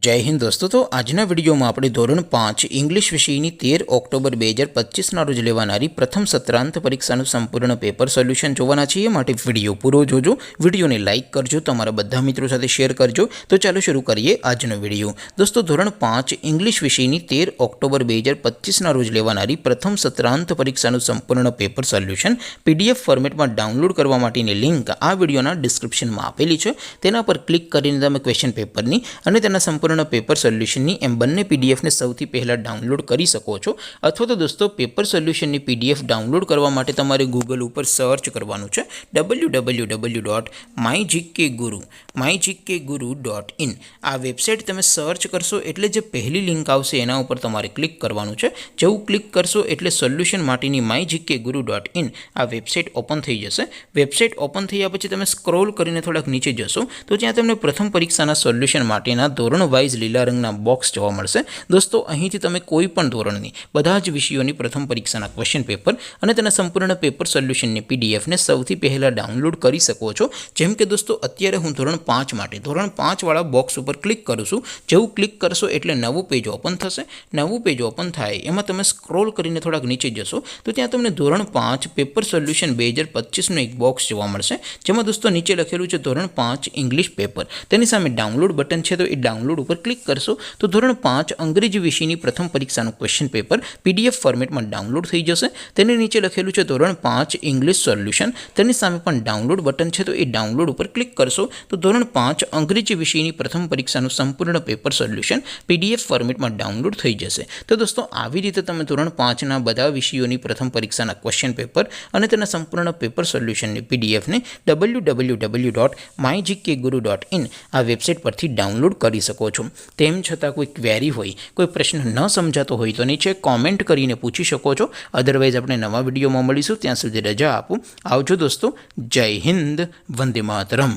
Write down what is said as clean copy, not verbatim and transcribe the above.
जय हिंद दोस्तों। तो आजना विडियो में આપણે ધોરણ 5 इंग्लिश વિષયની 13 ઓક્ટોબર 2025 ના રોજ લેવાનારી પ્રથમ સત્રાંત પરીક્ષાનું સંપૂર્ણ પેપર સોલ્યુશન જોવાના છીએ। માટે વિડિયો પૂરો જોજો, વિડિયોને લાઈક કરજો, તમારા બધા મિત્રો સાથે શેર કરજો। તો ચાલો શરૂ કરીએ આજનો વિડિયો। દોસ્તો ધોરણ 5 इंग्लिश વિષયની 13 ઓક્ટોબર 2025 ના રોજ લેવાનારી પ્રથમ સત્રાંત પરીક્ષાનું સંપૂર્ણ પેપર સોલ્યુશન પીડીએફ ફોર્મેટમાં ડાઉનલોડ કરવા માટેની લિંક આ વિડિયોના ડિસ્ક્રિપ્શનમાં આપેલી છે। તેના પર ક્લિક કરીને તમે ક્વેશ્ચન પેપરની અને તેના સંપૂર્ણ पेपर सोल्यूशन एम बने पीडीएफ ने सौथी पहला डाउनलॉड करी सको छो। अथवा तो दोस्तों पेपर सोल्यूशन की पीडीएफ डाउनलॉड करवा माटे तमारे गूगल पर सर्च करवानुं छे www.mygkguru.in आ वेबसाइट तमे सर्च करशो एटले जे पहली लिंक आवशे एना उपर तमारे क्लिक करवानुं छे। जेवुं क्लिक करशो एटले सोल्यूशन माटेनी mygkguru.in आ वेबसाइट ओपन थई जशे। वेबसाइट ओपन थया पछी तमे स्क्रॉल करीने थोड़ाक नीचे जशो तो त्यां तमने प्रथम परीक्षाना सोल्यूशन माटेना धोरण वाइज लीला रंगना बॉक्स जोवा मळशे। दोस्तों અહીંથી તમે કોઈ પણ ધોરણની બધા જ વિષયોની પ્રથમ પરીક્ષાના ક્વેશ્ચન પેપર અને તેના સંપૂર્ણ પેપર સોલ્યુશનની પીડીએફ ને સૌથી પહેલા ડાઉનલોડ કરી શકો છો। જેમ કે દોસ્તો અત્યારે હું ધોરણ 5 માટે ધોરણ 5 વાળા બોક્સ ઉપર ક્લિક કરું છું। જેવું ક્લિક કરશો એટલે નવું પેજ ઓપન થશે। નવું પેજ ઓપન થાય એમાં તમે સ્ક્રોલ કરીને થોડાક નીચે જશો તો ત્યાં તમને ધોરણ 5 પેપર સોલ્યુશન 2025 નું એક બોક્સ જોવા મળશે। જેમાં દોસ્તો નીચે લખેલું છે ધોરણ 5 इंग्लिश पेपर, તેની સામે ડાઉનલોડ બટન છે તો એ ડાઉનલોડ पर क्लिक करशो तो धोरण 5 अंग्रेजी विषयनी प्रथम परीक्षा क्वेश्चन पेपर पीडीएफ फॉर्मेट में डाउनलॉड थई जशे। तेने नीचे लखेलुं छे धोरण 5 इंग्लिश सोल्यूशन, तेनी सामे पण डाउनलॉड बटन छे तो ए डाउनलॉड पर क्लिक करशो तो धोरण 5 अंग्रेजी विषयनी प्रथम परीक्षा संपूर्ण पेपर सोल्यूशन पीडीएफ फॉर्मेट में डाउनलॉड थई जशे। तो दोस्तों આવી રીતે તમે ધોરણ 5 ના બધા વિષયોની પ્રથમ પરીક્ષાના ક્વેશ્ચન પેપર અને તેના સંપૂર્ણ પેપર સોલ્યુશનની પીડીએફ ને www.mygkguru.in આ વેબસાઇટ પરથી ડાઉનલોડ કરી શકો છો। તેમ છતાં કોઈ ક્વેરી હોય, કોઈ પ્રશ્ન ન સમજાતો હોય તો નીચે કોમેન્ટ કરીને પૂછી શકો છો। અધરવાઇઝ આપણે નવા વિડીયોમાં મળીશું, ત્યાં સુધી રજા આપો। આવજો દોસ્તો, જય હિન્દ, વંદે માતરમ।